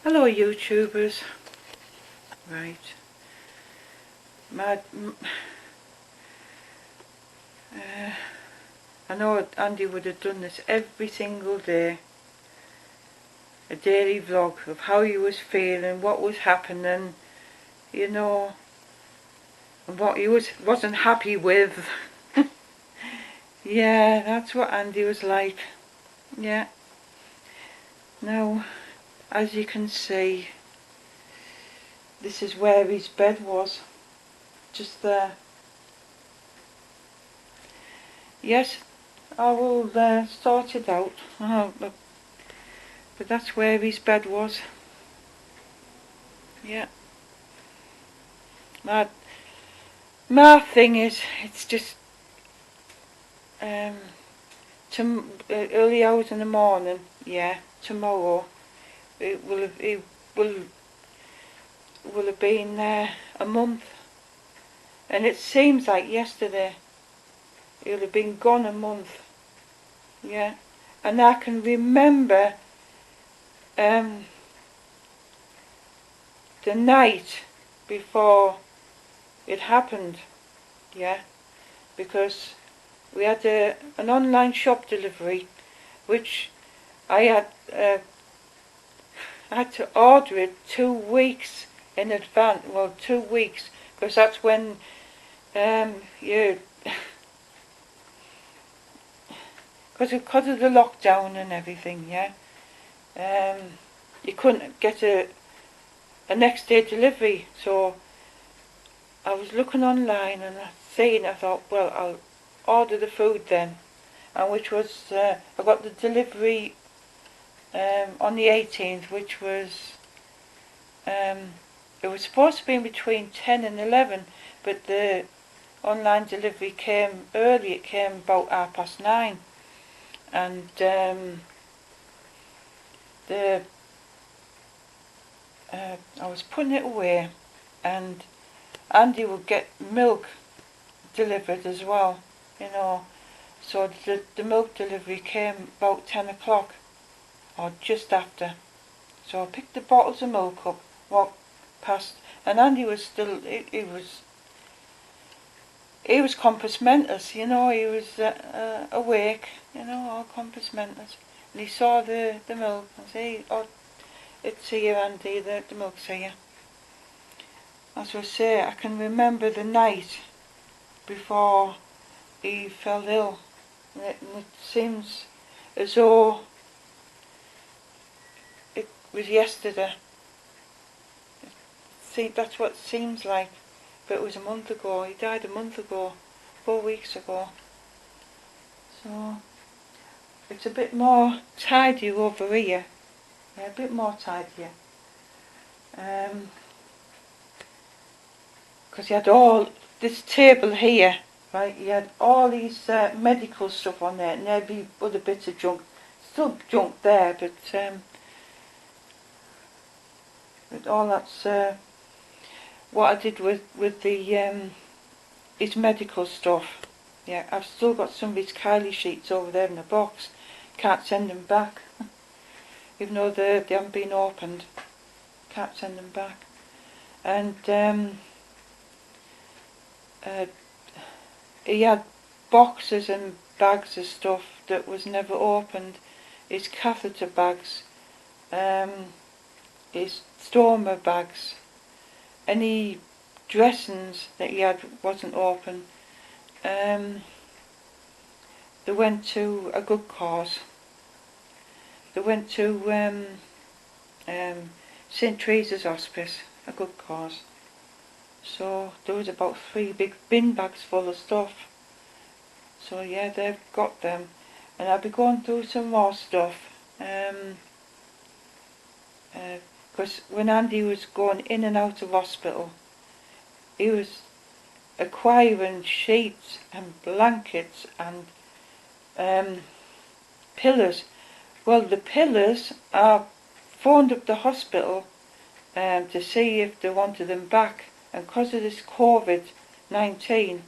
Hello YouTubers. Right. I know Andy would have done this every single day. A daily vlog of how he was feeling, what was happening, you know, and what he wasn't happy with. Yeah, that's what Andy was like. Yeah. Now, as you can see, this is where his bed was. Just there. Yes, I will sort it out. But that's where his bed was. Yeah. My thing is, it's just early hours in the morning. Yeah, tomorrow it will have been a month, and it seems like yesterday. It'll have been gone a month. Yeah, and I can remember the night before it happened. Yeah, because we had an online shop delivery, which I had to order it 2 weeks in advance. Well, 2 weeks, because that's when you, because of the lockdown and everything. Yeah, you couldn't get a next day delivery, so I was looking online and I thought, well, I'll order the food then, and which was I got the delivery on the 18th, which was it was supposed to be between 10 and 11, but the online delivery came early. It came about 9:30, and I was putting it away, and Andy would get milk delivered as well, you know. So the milk delivery came about 10 o'clock, or just after. So I picked the bottles of milk up, walked past, and Andy was still, he was compass mentis, you know. He was awake, you know, all compass mentis. And he saw the milk and said, oh, it's here, Andy, the milk's here. As I say, I can remember the night before he fell ill. And it seems as though it was yesterday. See, that's what it seems like. But it was a month ago. He died a month ago, 4 weeks ago. So it's a bit more tidy over here. Yeah, a bit more tidier. Because he had all this table here, right? He had all these medical stuff on there, and there'd be other bits of junk, still junk there, but all that's what I did with the his medical stuff. Yeah, I've still got some of his Kylie sheets over there in the box. Can't send them back, even though they haven't been opened. Can't send them back. And he had boxes and bags of stuff that was never opened. His catheter bags, his stoma bags, any dressings that he had wasn't open. They went to a good cause. They went to St. Teresa's Hospice, a good cause. So there was about 3 big bin bags full of stuff. So yeah, they've got them. And I'll be going through some more stuff. Because when Andy was going in and out of hospital, he was acquiring sheets and blankets and pillows. Well, the pillows, I phoned up the hospital to see if they wanted them back, and because of this COVID-19,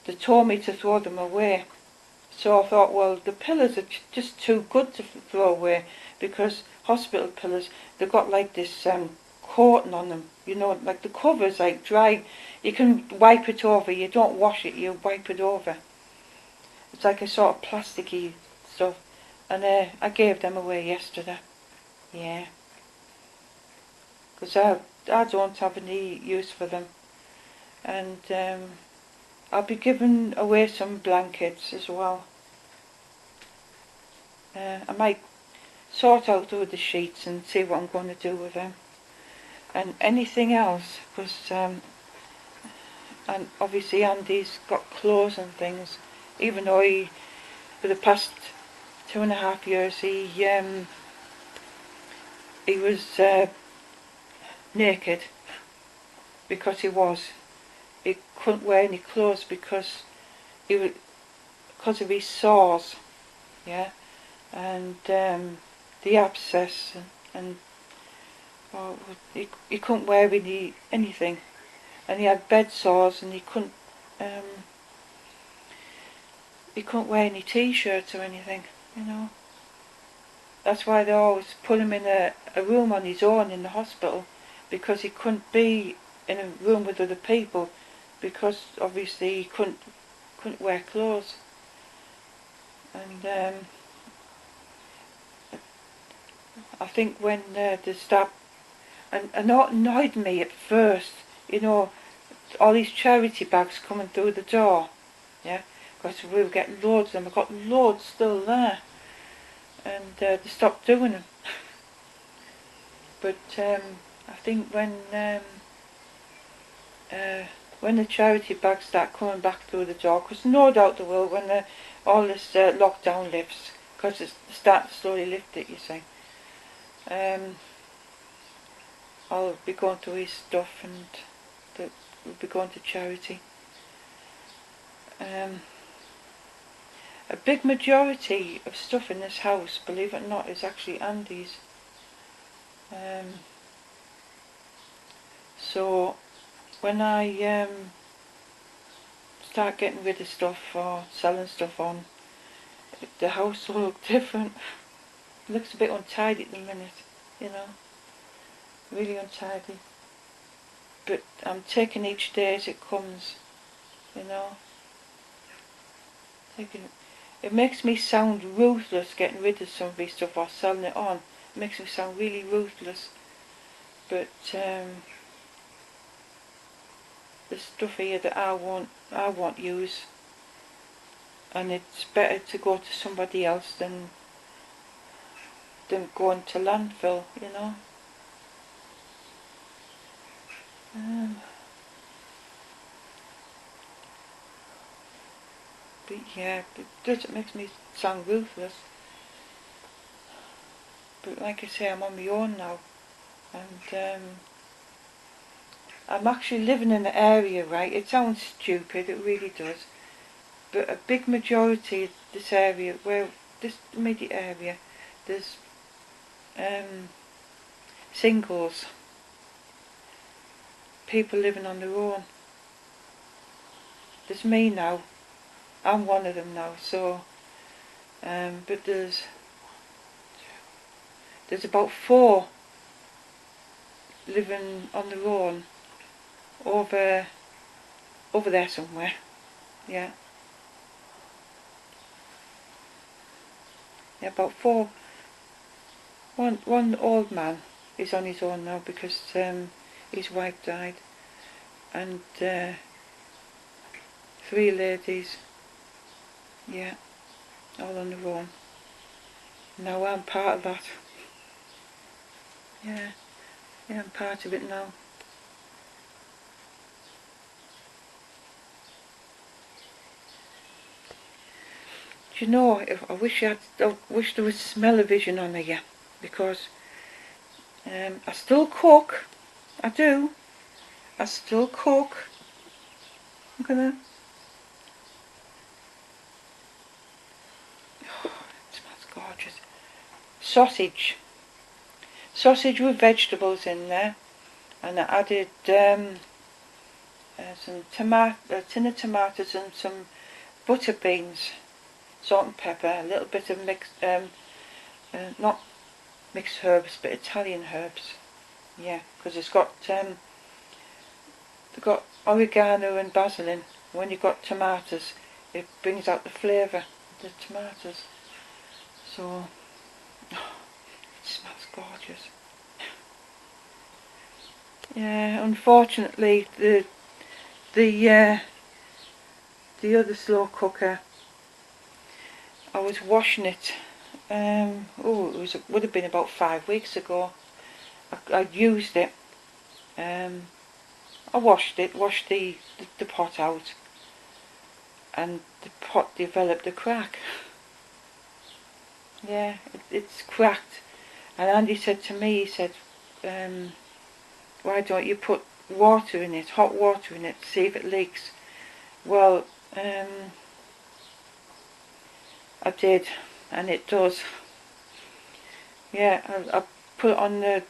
they told me to throw them away. So I thought, well, the pillows are just too good to throw away, because hospital pillows, they've got like this coating on them, you know, like the cover's like dry. You can wipe it over. You don't wash it, you wipe it over. It's like a sort of plasticky stuff. And I gave them away yesterday. Yeah. Because I don't have any use for them. And I'll be giving away some blankets as well. I might sort out all the sheets and see what I'm going to do with them. And anything else, because and obviously Andy's got clothes and things, even though he, for the past 2.5 years, he was naked, because he couldn't wear any clothes because of his sores, yeah, and the abscess, and he couldn't wear anything, and he had bed sores, and he couldn't wear any t-shirts or anything, you know. That's why they always put him in a room on his own in the hospital, because he couldn't be in a room with other people, because obviously he couldn't wear clothes. And I think when they stopped, and it annoyed me at first, you know, all these charity bags coming through the door, yeah, because we were getting loads of them. I've got loads still there, and they stopped doing them. But I think when the charity bags start coming back through the door, because no doubt they will when all this lockdown lifts, because it's starting to slowly lift it, you see. I'll be going to his stuff, and we'll be going to charity. A big majority of stuff in this house, believe it or not, is actually Andy's. So when I start getting rid of stuff or selling stuff on, the house will look different. It looks a bit untidy at the minute, you know, really untidy. But I'm taking each day as it comes, you know. It makes me sound ruthless getting rid of some of this stuff or selling it on. It makes me sound really ruthless. But the stuff here that I won't use, and it's better to go to somebody else than going to landfill, you know. But yeah, it makes me sound ruthless. But like I say, I'm on my own now, and I'm actually living in an area, right? It sounds stupid, it really does. But a big majority of this area, this immediate area, there's singles, people living on their own. There's me now. I'm one of them now. So, but there's about 4 living on their own over there somewhere. Yeah. Yeah, about 4. One old man is on his own now because his wife died, and 3 ladies, yeah, all on their own. Now I'm part of that. Yeah, I'm part of it now. Do you know, I wish there was smell-o-vision on here, because I still cook. I do. I still cook. I'm gonna. Oh, it smells gorgeous. Sausage with vegetables in there, and I added some a tin of tomatoes and some butter beans. salt and pepper, a little bit of mixed, not mixed herbs, but Italian herbs. Yeah, because it's got they've got oregano and basil in. When you've got tomatoes, it brings out the flavour of the tomatoes. So, oh, it smells gorgeous. Yeah, unfortunately, the other slow cooker, I was washing it. It would have been about 5 weeks ago. I used it. I washed the pot out, and the pot developed a crack. Yeah, it's cracked. And Andy said to me, he said, why don't you put water in it, hot water in it, to see if it leaks? Well, I did, and it does. Yeah, I put it on the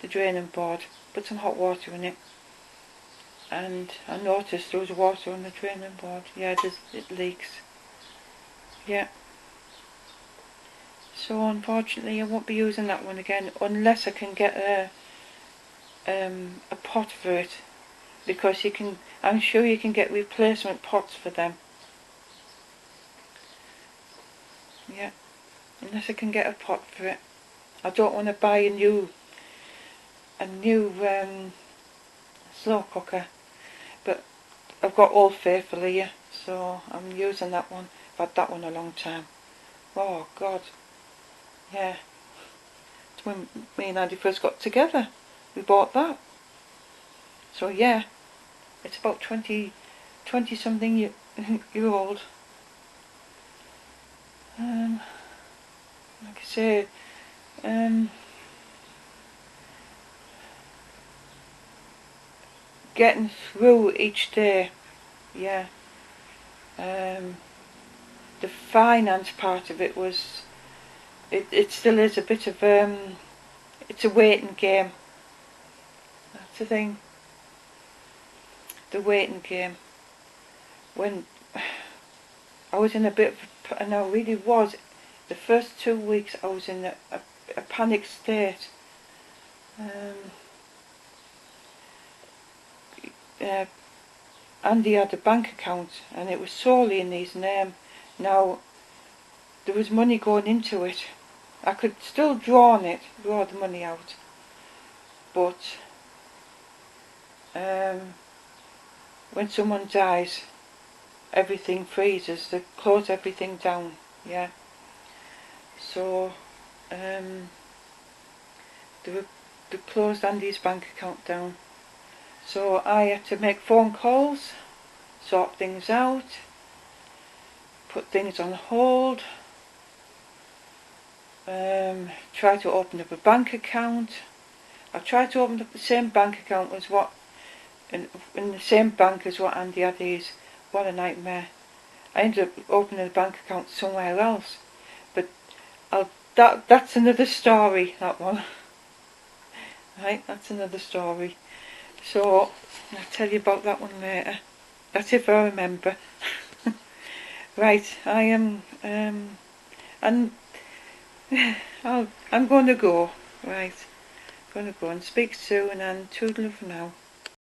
the draining board, put some hot water in it, and I noticed there was water on the draining board. Yeah, it leaks. Yeah. So unfortunately, I won't be using that one again unless I can get a pot for it, because I'm sure you can get replacement pots for them. Yeah, unless I can get a pot for it. I don't want to buy a new slow cooker, but I've got Old Faithful here, so I'm using that one. I've had that one a long time. Oh God, yeah. It's when me and Andy first got together, we bought that. So yeah, it's about 20 something year old. Like I say, getting through each day. Yeah. The finance part of it was, it still is a bit of it's a waiting game. That's the thing. The waiting game. When I was in a bit of, and I really was, the first 2 weeks I was in a panic state. Andy had a bank account, and it was solely in his name. Now, there was money going into it. I could still draw on it, draw the money out, but when someone dies, everything freezes. They close everything down. Yeah. So they closed Andy's bank account down. So I had to make phone calls, sort things out, put things on hold, try to open up a bank account. I tried to open up the same bank account as what, in the same bank as what Andy had his. What a nightmare. I ended up opening a bank account somewhere else. But that's another story, that one. Right, that's another story. So, I'll tell you about that one later. That's if I remember. Right, I am, and I'm going to go. Right, going to go and speak soon, and toodaloo for now.